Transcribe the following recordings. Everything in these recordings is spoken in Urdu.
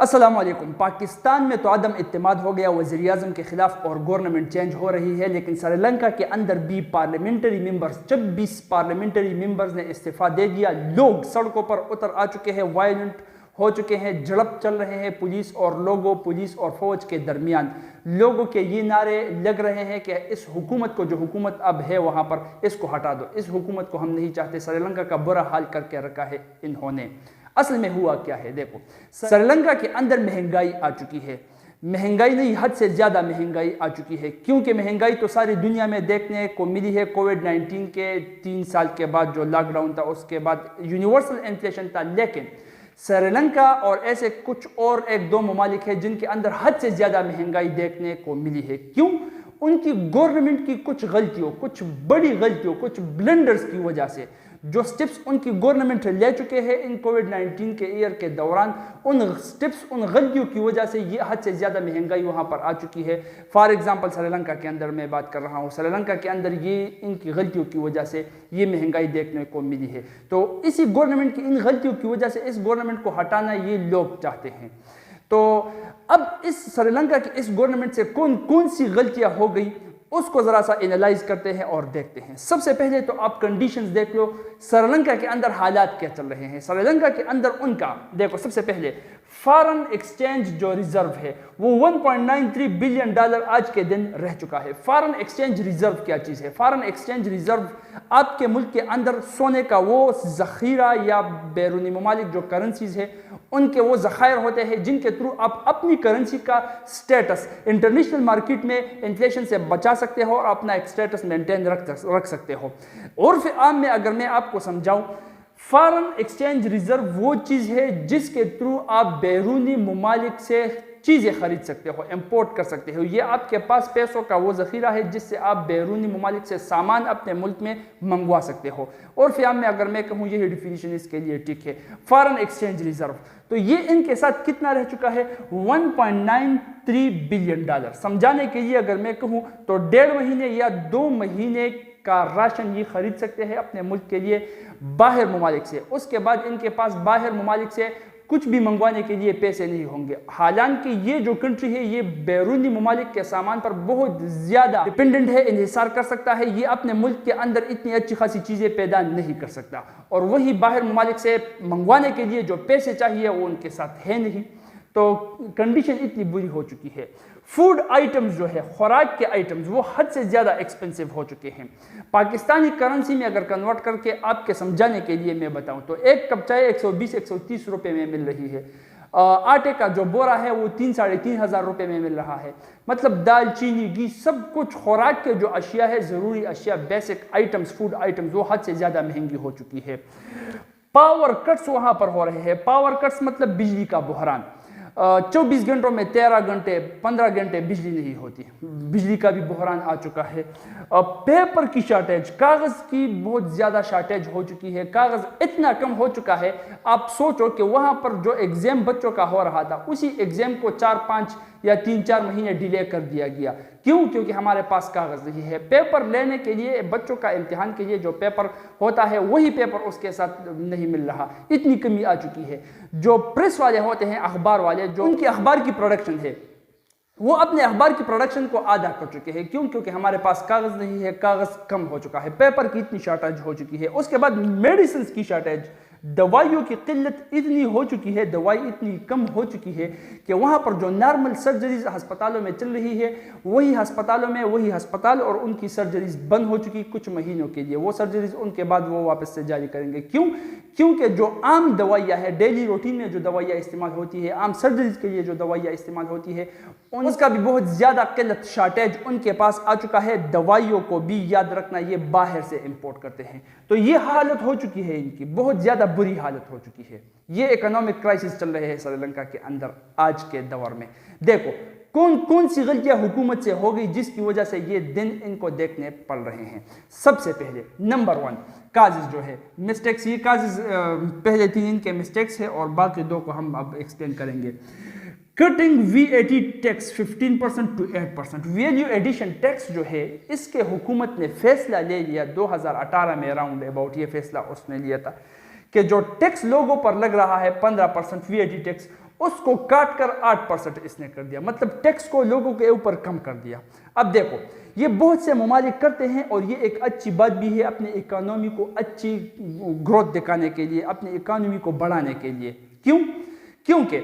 السلام علیکم۔ پاکستان میں تو عدم اعتماد ہو گیا وزیر اعظم کے خلاف اور گورنمنٹ چینج ہو رہی ہے، لیکن سری لنکا کے اندر بھی پارلیمنٹری ممبرز 26 پارلیمنٹری ممبرز نے استعفیٰ دے دیا۔ لوگ سڑکوں پر اتر آ چکے ہیں، وائلنٹ ہو چکے ہیں، جھڑپ چل رہے ہیں پولیس اور فوج کے درمیان۔ لوگوں کے یہ نعرے لگ رہے ہیں کہ اس حکومت کو، جو حکومت اب ہے وہاں پر، اس کو ہٹا دو، اس حکومت کو ہم نہیں چاہتے۔ سری لنکا کا برا حال کر کے رکھا ہے انہوں نے۔ اصل میں ہوا کیا ہے؟ دیکھو، سری لنکا کے اندر مہنگائی آ چکی ہے، مہنگائی نہیں، حد سے زیادہ مہنگائی آ چکی ہے، کیونکہ مہنگائی تو ساری دنیا میں دیکھنے کو ملی ہے۔ کووڈ-19 کے 3 سال کے بعد جو لاک ڈاؤن تھا، اس کے بعد یونیورسل انفلیشن تھا، لیکن سری لنکا اور ایسے کچھ اور 1-2 ممالک ہیں جن کے اندر حد سے زیادہ مہنگائی دیکھنے کو ملی ہے۔ کیوں؟ ان کی گورنمنٹ کی کچھ غلطیوں، کچھ بڑی غلطیوں، کچھ بلنڈرز کی وجہ سے، جو سٹیپس ان کی گورنمنٹ لے چکے ہیں ان کووڈ-19 کے ایئر کے دوران، ان سٹیپس، ان غلطیوں کی وجہ سے یہ حد سے زیادہ مہنگائی وہاں پر آ چکی ہے۔ فار ایگزامپل سری لنکا کے اندر میں بات کر رہا ہوں، سری لنکا کے اندر یہ ان کی غلطیوں کی وجہ سے یہ مہنگائی دیکھنے کو ملی ہے۔ تو اسی گورنمنٹ کی ان غلطیوں کی وجہ سے اس گورنمنٹ کو ہٹانا یہ لوگ چاہتے ہیں۔ تو اب اس سری لنکا کی اس گورنمنٹ سے کون سی غلطیاں ہو گئی، اس کو ذرا سا انالائز کرتے ہیں اور دیکھتے ہیں۔ سب سے پہلے تو آپ کنڈیشنز دیکھ لو، سری لنکا کے اندر حالات کیا چل رہے ہیں۔ سری لنکا کے اندر ان کا دیکھو، سب سے پہلے فارن ایکسچینج جو ریزرو ہے وہ $1.93 بلین آج کے دن رہ چکا ہے۔ فارن ایکسچینج ریزرو کیا چیز ہے؟ فارن ایکسچینج ریزرو آپ کے ملک کے اندر سونے کا وہ ذخیرہ یا بیرونی ممالک جو کرنسیز ہے ان کے وہ ذخائر ہوتے ہیں جن کے تھرو آپ اپنی کرنسی کا سٹیٹس انٹرنیشنل مارکیٹ میں انفلیشن سے بچا سکتے ہو اور اپنا ایک سٹیٹس مینٹین رکھ سکتے ہو۔ عرف عام میں اگر میں آپ کو سمجھاؤں، فارن ایکسچینج ریزرو وہ چیز ہے جس کے تھرو آپ بیرونی ممالک سے چیزیں خرید سکتے ہو، امپورٹ کر سکتے ہو۔ یہ آپ کے پاس پیسوں کا وہ ذخیرہ ہے جس سے آپ بیرونی ممالک سے سامان اپنے ملک میں منگوا سکتے ہو۔ اور عام میں اگر میں کہوں، یہی ڈیفینیشن اس کے لیے ٹھیک ہے، فارن ایکسچینج ریزرو۔ تو یہ ان کے ساتھ کتنا رہ چکا ہے؟ $1.93 بلین۔ سمجھانے کے لیے اگر میں کہوں تو 1.5 مہینے یا 2 مہینے کا راشن یہ خرید سکتے ہیں اپنے ملک کے لیے باہر ممالک سے۔ اس کے بعد ان کے پاس باہر ممالک سے کچھ بھی منگوانے کے لیے پیسے نہیں ہوں گے۔ حالانکہ یہ جو کنٹری ہے یہ بیرونی ممالک کے سامان پر بہت زیادہ ڈیپینڈنٹ ہے، انحصار کر سکتا ہے، یہ اپنے ملک کے اندر اتنی اچھی خاصی چیزیں پیدا نہیں کر سکتا، اور وہی باہر ممالک سے منگوانے کے لیے جو پیسے چاہیے وہ ان کے ساتھ ہے نہیں۔ تو کنڈیشن اتنی بری ہو چکی ہے۔ فوڈ آئٹمز جو ہے، خوراک کے آئٹمز، وہ حد سے زیادہ ایکسپینسو ہو چکے ہیں۔ پاکستانی کرنسی میں اگر کنورٹ کر کے آپ کے سمجھانے کے لیے میں بتاؤں تو ایک کپ چائے 120-130 روپے میں مل رہی ہے۔ آٹے کا جو بورا ہے وہ 3-3.5 ہزار روپے میں مل رہا ہے۔ مطلب دال، چینی، گھی، سب کچھ خوراک کے جو اشیاء ہے، ضروری اشیاء، بیسک آئٹمز، فوڈ آئٹمز، وہ حد سے زیادہ مہنگی ہو چکی ہے۔ پاور کٹس وہاں پر ہو رہے ہیں۔ پاور کٹس مطلب بجلی کا بحران۔ 24 گھنٹوں میں 13 گھنٹے 15 گھنٹے بجلی نہیں ہوتی، بجلی کا بھی بحران آ چکا ہے۔ پیپر کی شارٹیج، کاغذ کی بہت زیادہ شارٹیج ہو چکی ہے، کاغذ اتنا کم ہو چکا ہے، آپ سوچو کہ وہاں پر جو ایگزام بچوں کا ہو رہا تھا، اسی ایگزام کو 4-5 یا 3-4 مہینے ڈیلے کر دیا گیا۔ کیوں؟ کیونکہ ہمارے پاس کاغذ نہیں ہے۔ پیپر لینے کے لیے، بچوں کا امتحان کے لیے جو پیپر ہوتا ہے وہی پیپر اس کے ساتھ نہیں مل رہا، اتنی کمی آ چکی ہے۔ جو پریس والے ہوتے ہیں، اخبار والے، جو ان کی اخبار کی پروڈکشن ہے، وہ اپنے اخبار کی پروڈکشن کو آدھا کر چکے ہیں۔ کیوں؟ کیونکہ ہمارے پاس کاغذ نہیں ہے، کاغذ کم ہو چکا ہے، پیپر کی اتنی شارٹیج ہو چکی ہے۔ اس کے بعد میڈیسنز کی شارٹیج، دوائیوں کی قلت اتنی ہو چکی ہے، دوائی اتنی کم ہو چکی ہے کہ وہاں پر جو نارمل سرجریز ہسپتالوں میں چل رہی ہے، وہی ہسپتال اور ان کی سرجریز بند ہو چکی کچھ مہینوں کے لیے۔ وہ سرجریز ان کے بعد وہ واپس سے جاری کریں گے۔ کیوں؟ کیونکہ جو عام دوائیاں ہیں، ڈیلی روٹین میں جو دوائیاں استعمال ہوتی ہے، عام سرجریز کے لیے جو دوائیاں استعمال ہوتی ہے، اس کا بھی بہت زیادہ قلت، شارٹیج ان کے پاس آ چکا ہے۔ دوائیوں کو بھی یاد رکھنا یہ باہر سے امپورٹ کرتے ہیں۔ تو یہ حالت ہو چکی ہے ان کی، بہت زیادہ بری حالت ہو چکی ہے۔ یہ اکنامک کرائسس چل رہے ہیں سری لنکا کے اندر آج کے دور میں۔ دیکھو کون سی غلطیاں حکومت سے ہو گئی جس کی وجہ سے یہ دن ان کو دیکھنے پڑ رہے ہیں۔ سب سے پہلے نمبر 1 کازز جو ہے، مسٹیکس، یہ کازز پہلے 3 ان کے مسٹیکس ہے اور باقی 2 کو ہم اب ایکسپلین کریں گے۔ Cutting VAT tax 15% to 8%، value addition tax جو ہے اس کے حکومت نے فیصلہ لے لیا 2018 میں، راؤنڈ اباؤٹ یہ فیصلہ اس نے لیا تھا کہ جو ٹیکس لوگوں پر لگ رہا ہے 15% VAT ٹیکس، اس کو کاٹ کر 8% اس نے کر دیا، مطلب ٹیکس کو لوگوں کے اوپر کم کر دیا۔ اب دیکھو یہ بہت سے ممالک کرتے ہیں اور یہ ایک اچھی بات بھی ہے اپنی اکانومی کو اچھی گروتھ دکھانے کے لیے، اپنی اکانومی کو بڑھانے کے لیے۔ کیوں؟ کیونکہ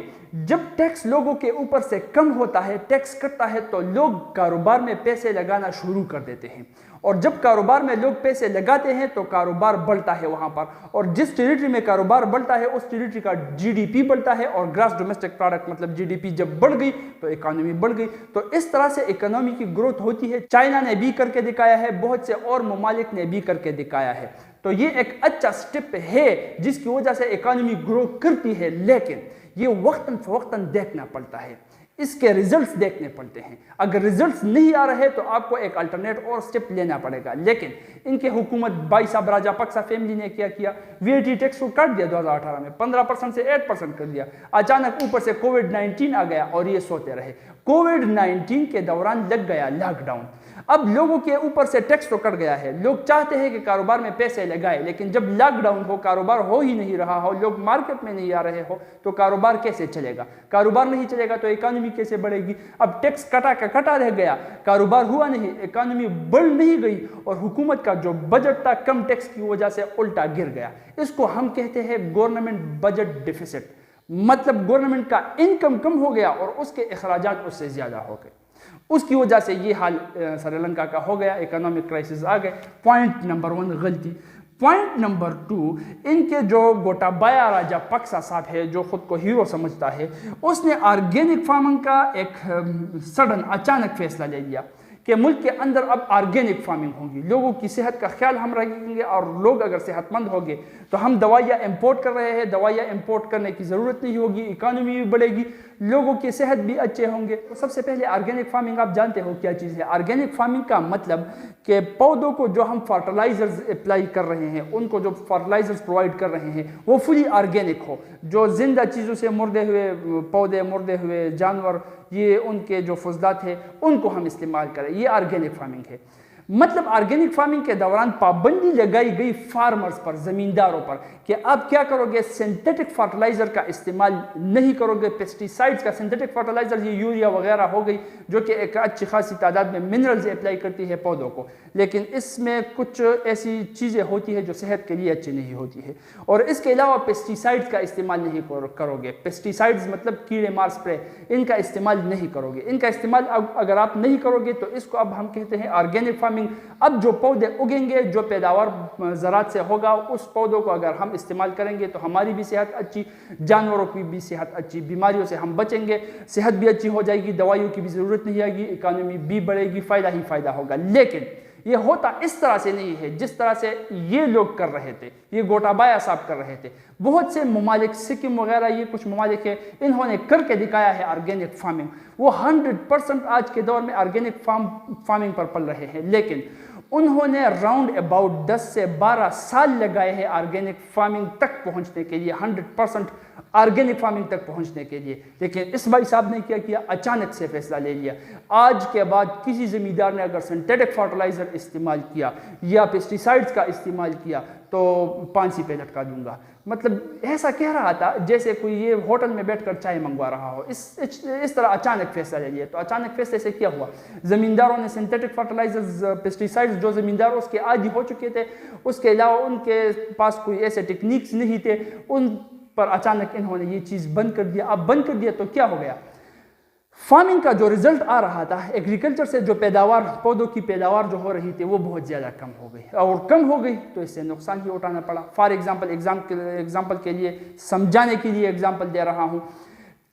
جب ٹیکس لوگوں کے اوپر سے کم ہوتا ہے، ٹیکس کٹتا ہے، تو لوگ کاروبار میں پیسے لگانا شروع کر دیتے ہیں، اور جب کاروبار میں لوگ پیسے لگاتے ہیں تو کاروبار بڑھتا ہے وہاں پر، اور جس ٹیریٹری میں کاروبار بڑھتا ہے اس ٹیریٹری کا جی ڈی پی بڑھتا ہے، اور گراس ڈومیسٹک پروڈکٹ مطلب جی ڈی پی جب بڑھ گئی تو اکانومی بڑھ گئی۔ تو اس طرح سے اکانومی کی گروتھ ہوتی ہے۔ چائنا نے بھی کر کے دکھایا ہے، بہت سے اور ممالک نے بھی کر کے دکھایا ہے۔ تو یہ ایک اچھا سٹیپ ہے جس کی وجہ سے اکانومی گرو کرتی ہے، لیکن یہ وقتاً فوقتاً دیکھنا پڑتا ہے، اس کے ریزلٹس دیکھنے پڑتے ہیں۔ اگر ریزلٹس نہیں آ رہے تو آپ کو ایک الٹرنیٹ اور سٹیپ لینا پڑے گا۔ لیکن ان کے حکومت بھائی صاحب راجہ پکسا فیملی نے کیا کیا، وی اے ٹی ٹیکس کو کاٹ دیا 2018 میں، 15% سے 8% کر دیا۔ اچانک اوپر سے کووڈ-19 آ گیا اور یہ سوتے رہے۔ کووڈ-19 کے دوران لگ گیا لاک ڈاؤن۔ اب لوگوں کے اوپر سے ٹیکس تو کٹ گیا ہے، لوگ چاہتے ہیں کہ کاروبار میں پیسے لگائے، لیکن جب لاک ڈاؤن ہو، کاروبار ہو ہی نہیں رہا ہو، لوگ مارکیٹ میں نہیں آ رہے ہو، تو کاروبار کیسے چلے گا؟ کاروبار نہیں چلے گا تو اکانومی کیسے بڑھے گی؟ اب ٹیکس کٹا کا کٹا رہ گیا، کاروبار ہوا نہیں، اکانومی بڑھ نہیں گئی، اور حکومت کا جو بجٹ تھا کم ٹیکس کی وجہ سے الٹا گر گیا۔ اس کو ہم کہتے ہیں گورنمنٹ بجٹ ڈیفیسٹ، مطلب گورنمنٹ کا انکم کم ہو گیا اور اس کے اخراجات اس سے زیادہ ہو گئے۔ اس کی وجہ سے یہ حال سری لنکا کا ہو گیا، اکنامک کرائسس آ گئے۔ پوائنٹ نمبر 1 غلطی۔ پوائنٹ نمبر 2، ان کے جو گوٹابایا راجہ پکسا صاحب ہے جو خود کو ہیرو سمجھتا ہے، اس نے آرگینک فارمنگ کا ایک سڈن اچانک فیصلہ لے لیا کہ ملک کے اندر اب آرگینک فارمنگ ہوگی، لوگوں کی صحت کا خیال ہم رکھیں گے، اور لوگ اگر صحت مند ہوں گے تو ہم دوائیاں امپورٹ کر رہے ہیں، دوائیاں امپورٹ کرنے کی ضرورت نہیں ہوگی، اکانومی بھی بڑھے گی، لوگوں کی صحت بھی اچھے ہوں گے۔ تو سب سے پہلے آرگینک فارمنگ آپ جانتے ہو کیا چیز ہے؟ آرگینک فارمنگ کا مطلب کہ پودوں کو جو ہم فرٹیلائزرز اپلائی کر رہے ہیں، ان کو جو فرٹیلائزرز پرووائڈ کر رہے ہیں وہ فلی آرگینک ہو، جو زندہ چیزوں سے مردے ہوئے پودے، مردے ہوئے جانور، یہ ان کے جو فضلات ہیں ان کو ہم استعمال کریں، یہ آرگینک فارمنگ ہے۔ مطلب آرگینک فارمنگ کے دوران پابندی لگائی گئی فارمرز پر، زمینداروں پر، کہ آپ کیا کرو گے؟ سنتھیٹک فرٹیلائزر کا استعمال نہیں کرو گے، پیسٹی سائڈز کا۔ سنتھیٹک فرٹیلائزر یہ یوریا وغیرہ ہو گئی جو کہ ایک اچھی خاصی تعداد میں منرلز اپلائی کرتی ہے پودوں کو، لیکن اس میں کچھ ایسی چیزیں ہوتی ہیں جو صحت کے لیے اچھی نہیں ہوتی ہے، اور اس کے علاوہ پیسٹی سائڈز کا استعمال نہیں کرو گے۔ پیسٹی سائڈز مطلب کیڑے مار سپرے، ان کا استعمال نہیں کرو گے۔ ان کا استعمال اگر آپ نہیں کرو گے تو اس کو اب ہم کہتے ہیں آرگینک فارمنگ۔ اب جو پودے اگیں گے، جو پیداوار زراعت سے ہوگا، اس پودوں کو اگر ہم استعمال کریں گے تو ہماری بھی صحت اچھی، جانوروں کی بھی صحت اچھی، بیماریوں سے ہم بچیں گے، صحت بھی اچھی ہو جائے گی، دوائیوں کی بھی ضرورت نہیں آئے گی، اکانومی بھی بڑھے گی، فائدہ ہی فائدہ ہوگا۔ لیکن یہ ہوتا اس طرح سے نہیں ہے جس طرح سے یہ لوگ کر رہے تھے، یہ گوٹابایا صاحب کر رہے تھے۔ بہت سے ممالک، سکم وغیرہ، یہ کچھ ممالک ہیں، انہوں نے کر کے دکھایا ہے آرگینک فارمنگ۔ وہ 100% آج کے دور میں آرگینک فارمنگ پر پل رہے ہیں، لیکن انہوں نے راؤنڈ اباؤٹ 10 سے 12 سال لگائے ہیں آرگینک فارمنگ تک پہنچنے کے لیے، 100% آرگینک فارمنگ تک پہنچنے کے لیے۔ لیکن اس بھائی صاحب نے کیا کیا؟ اچانک سے فیصلہ لے لیا۔ آج کے بعد کسی زمیندار نے اگر سنتھیٹک فرٹیلائزر استعمال کیا یا پیسٹی سائڈز کا استعمال کیا تو پھانسی پہ لٹکا دوں گا۔ مطلب ایسا کہہ رہا تھا جیسے کوئی یہ ہوٹل میں بیٹھ کر چائے منگوا رہا ہو، اس طرح اچانک فیصلہ لے لیا۔ تو اچانک فیصلے سے کیا ہوا؟ زمینداروں نے سنتھیٹک فرٹیلائزرز، پیسٹی سائڈز، جو زمیندار اس کے عادی ہو چکے تھے، اس کے علاوہ ان کے پاس کوئی ایسے ٹیکنیکس نہیں تھے، ان پر اچانک انہوں نے یہ چیز بند کر دیا۔ اب بند کر دیا تو کیا ہو گیا؟ فارمنگ کا جو رزلٹ آ رہا تھا، ایگریکلچر سے جو پیداوار، پودوں کی پیداوار جو ہو رہی تھی وہ بہت زیادہ کم ہو گئی، اور کم ہو گئی تو اس سے نقصان ہی اٹھانا پڑا۔ فار ایگزامپل کے لیے، سمجھانے کے لیے ایگزامپل دے رہا ہوں،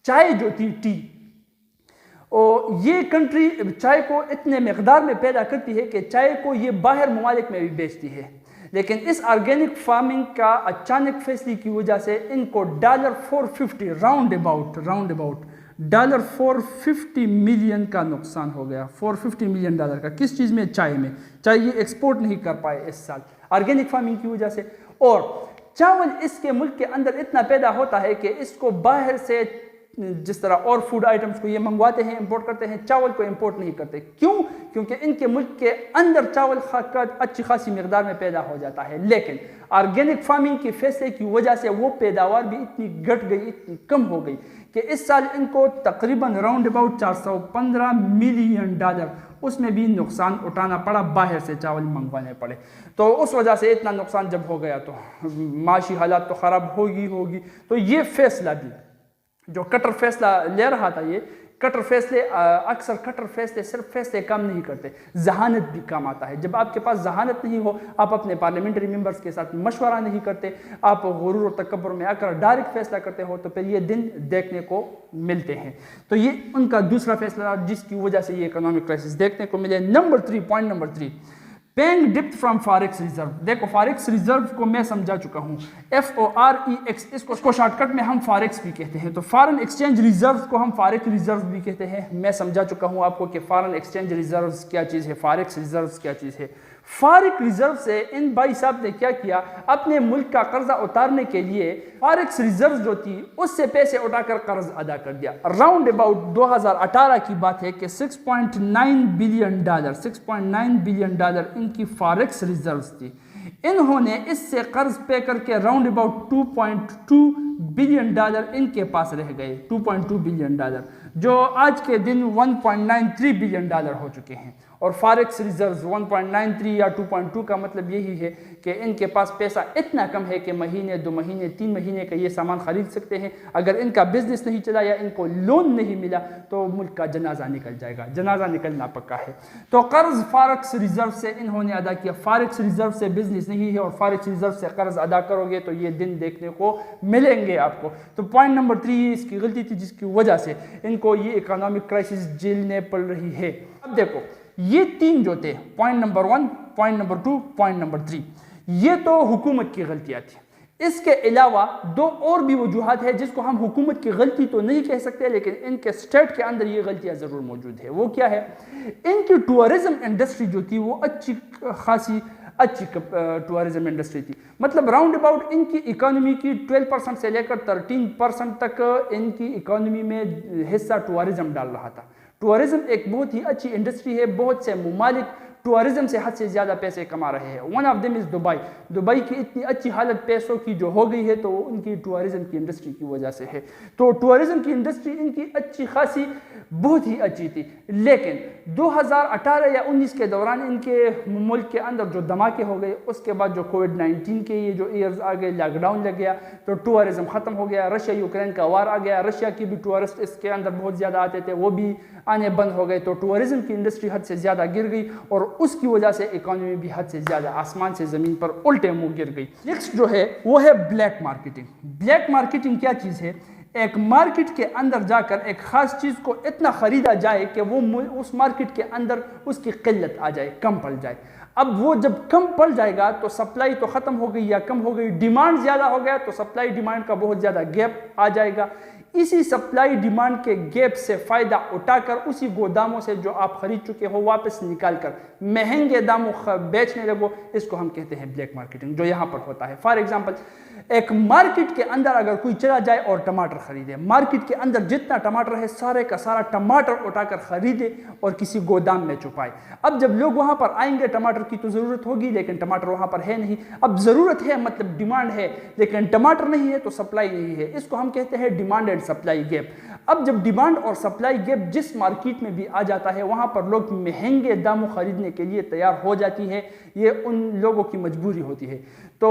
چائے جو تھی، ٹی، اور یہ کنٹری چائے کو اتنے مقدار میں پیدا کرتی ہے کہ چائے کو یہ باہر ممالک میں بھی بیچتی ہے، لیکن اس آرگینک فارمنگ کا اچانک فیصلے کی وجہ سے ان کو $450 راؤنڈ اباؤٹ $450 ملین کا نقصان ہو گیا۔ $450 ملین کا کس چیز میں؟ چائے میں۔ چائے یہ ایکسپورٹ نہیں کر پائے اس سال آرگینک فارمنگ کی وجہ سے۔ اور چاول اس کے ملک کے اندر اتنا پیدا ہوتا ہے کہ اس کو باہر سے جس طرح اور فوڈ آئٹمس کو یہ منگواتے ہیں امپورٹ کرتے ہیں, چاول کو امپورٹ نہیں کرتے. کیوں؟ کیونکہ ان کے ملک کے اندر چاول اچھی خاصی مقدار میں پیدا ہو جاتا ہے, لیکن آرگینک فارمنگ کے فیصلے کی وجہ سے وہ پیداوار بھی اتنی گھٹ گئی, اتنی کم ہو گئی کہ اس سال ان کو تقریباً راؤنڈ اباؤٹ $415 ملین اس میں بھی نقصان اٹھانا پڑا, باہر سے چاول منگوانے پڑے. تو اس وجہ سے اتنا نقصان جب ہو گیا تو معاشی حالات تو خراب ہوگی. تو یہ فیصلہ بھی جو کٹر فیصلہ لے رہا تھا, یہ کٹر فیصلے اکثر کٹر فیصلے صرف فیصلے کام نہیں کرتے, ذہانت بھی کام آتا ہے. جب آپ کے پاس ذہانت نہیں ہو, آپ اپنے پارلیمنٹری ممبرز کے ساتھ مشورہ نہیں کرتے, آپ غرور و تکبر میں آ کر ڈائریکٹ فیصلہ کرتے ہو, تو پھر یہ دن دیکھنے کو ملتے ہیں. تو یہ ان کا دوسرا فیصلہ جس کی وجہ سے یہ اکنامک کرائسس دیکھنے کو ملے. پوائنٹ نمبر 3, پیئنگ ڈپٹ فرام فارکس ریزرو. دیکھو فارکس ریزرو کو میں سمجھا چکا ہوں, FOREX, اس کو شارٹ کٹ میں ہم فارکس بھی کہتے ہیں. تو فارن ایکسچینج ریزروز کو ہم فارکس ریزرو بھی کہتے ہیں. میں سمجھا چکا ہوں آپ کو کہ فارن ایکسچینج ریزروز کیا چیز ہے, فارکس ریزروز کیا چیز ہے. فارکس ریزرو سے ان بھائی صاحب نے کیا کیا, اپنے ملک کا قرضہ اتارنے کے لیے فارکس ریزرو جو تھی اس سے پیسے اٹھا کر قرض ادا کر دیا. راؤنڈ اباؤٹ 2018 کی بات ہے کہ $6.9 بلین ان کی فارکس ریزروز تھی. انہوں نے اس سے قرض پے کر کے راؤنڈ اباؤٹ $2.2 بلین ان کے پاس رہ گئے. $2.2 بلین جو آج کے دن $1.93 بلین ہو چکے ہیں. اور فارکس ریزروز 1.93 یا 2.2 کا مطلب یہی ہے کہ ان کے پاس پیسہ اتنا کم ہے کہ مہینے 2 مہینے 3 مہینے کا یہ سامان خرید سکتے ہیں. اگر ان کا بزنس نہیں چلا یا ان کو لون نہیں ملا تو ملک کا جنازہ نکل جائے گا, جنازہ نکلنا پکا ہے. تو قرض فارکس ریزرو سے انہوں نے ادا کیا. فارکس ریزرو سے بزنس نہیں ہے اور فارکس ریزرو سے قرض ادا کرو گے تو یہ دن دیکھنے کو ملیں گے آپ کو. تو پوائنٹ نمبر 3 اس کی غلطی تھی جس کی وجہ سے ان کو یہ اکنامک کرائسس جھیلنے پڑ رہی ہے. اب دیکھو یہ 3 جو تھے, point number 1, point number 2, point number 3, یہ تو حکومت کی غلطیاں تھیں. اس کے علاوہ 2 اور بھی وجوہات ہیں جس کو ہم حکومت کی غلطی تو نہیں کہہ سکتے, لیکن ان کے سٹیٹ کے اندر یہ غلطیاں ضرور موجود ہیں. وہ کیا ہے, ان کی ٹورزم انڈسٹری جو تھی وہ اچھی ٹورزم انڈسٹری تھی. مطلب راؤنڈ اباؤٹ ان کی اکانومی کی 12% سے لے کر 13% تک ان کی اکانومی میں حصہ ٹورزم ڈال رہا تھا. ٹورزم ایک بہت ہی اچھی انڈسٹری ہے. بہت سے ممالک ٹورزم سے حد سے زیادہ پیسے کما رہے ہیں. One of them is Dubai. Dubai کی اتنی اچھی حالت پیسوں کی جو ہو گئی ہے تو وہ ان کی ٹورزم کی انڈسٹری کی وجہ سے ہے. تو ٹورزم کی انڈسٹری ان کی اچھی خاصی بہت ہی اچھی تھی, لیکن 2018 یا 19 کے دوران ان کے ملک کے اندر جو دھماکے ہو گئے, اس کے بعد جو کووڈ-19 کے یہ جو ایئرز آ گئے, لاک ڈاؤن لگ گیا تو ٹورزم ختم ہو گیا. رشیا یوکرین کا وار آ گیا, رشیا کی بھی ٹورسٹ اس کے اندر بہت زیادہ آتے تھے, وہ بھی آنے بند ہو گئے. تو ٹورزم کی انڈسٹری حد سے زیادہ گر گئی اور اس کی وجہ سے اکانومی بھی حد سے زیادہ آسمان سے زمین پر الٹے منہ گر گئی. نیکسٹ جو ہے وہ ہے بلیک مارکیٹنگ. بلیک مارکیٹنگ کیا چیز ہے؟ ایک مارکیٹ کے اندر جا کر ایک خاص چیز کو اتنا خریدا جائے کہ وہ اس مارکیٹ کے اندر اس کی قلت آ جائے, کم پڑ جائے. اب وہ جب کم پڑ جائے گا تو سپلائی تو ختم ہو گئی یا کم ہو گئی, ڈیمانڈ زیادہ ہو گیا تو سپلائی ڈیمانڈ کا بہت زیادہ گیپ آ جائے گا. اسی سپلائی ڈیمانڈ کے گیپ سے فائدہ اٹھا کر اسی گوداموں سے جو آپ خرید چکے ہو واپس نکال کر مہنگے داموں بیچنے لگو. اس کو ہم کہتے ہیں بلیک مارکیٹنگ, جو یہاں پر ہوتا ہے. فار ایگزامپل, ایک مارکیٹ کے اندر اگر کوئی چلا جائے اور ٹماٹر خریدے, مارکیٹ کے اندر جتنا ٹماٹر ہے سارے کا سارا ٹماٹر اٹھا کر خریدے اور کسی گودام میں چھپائے. اب جب لوگ وہاں پر آئیں گے, ٹماٹر کی تو ضرورت ہوگی لیکن ٹماٹر وہاں پر ہے نہیں. اب ضرورت ہے مطلب ڈیمانڈ ہے, لیکن ٹماٹر نہیں ہے تو سپلائی نہیں ہے. اس کو ہم کہتے ہیں ڈیمانڈ اینڈ سپلائی گیپ. اب جب ڈیمانڈ اور سپلائی گیپ جس مارکیٹ میں بھی آ جاتا ہے, وہاں پر لوگ مہنگے داموں خریدنے کے لیے تیار ہو جاتی ہے. یہ ان لوگوں کی مجبوری ہوتی ہے. تو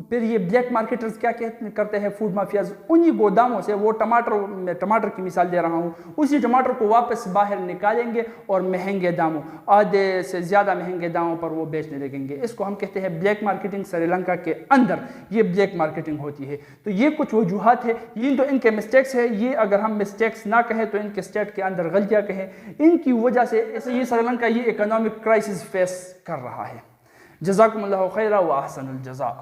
پھر یہ بلیک مارکیٹرز کیا کرتے ہیں, فوڈ مافیاز, انہی گوداموں سے وہ ٹماٹر کی مثال دے رہا ہوں, اسی ٹماٹر کو واپس باہر نکالیں گے اور مہنگے داموں, آدھے سے زیادہ مہنگے داموں پر وہ بیچنے لگیں گے. اس کو ہم کہتے ہیں بلیک مارکیٹنگ. سری لنکا کے اندر یہ بلیک مارکیٹنگ ہوتی ہے. تو یہ کچھ وجوہات ہے, یہ تو ان کے مسٹیکس ہے. یہ اگر ہم مسٹیکس نہ کہیں تو ان کے اسٹیٹ کے اندر غلطیاں کہیں, ان کی وجہ سے یہ سری لنکا یہ اکنامک کرائسس فیس کر رہا ہے. جزاکم اللہ خیرا و احسن الجزاء.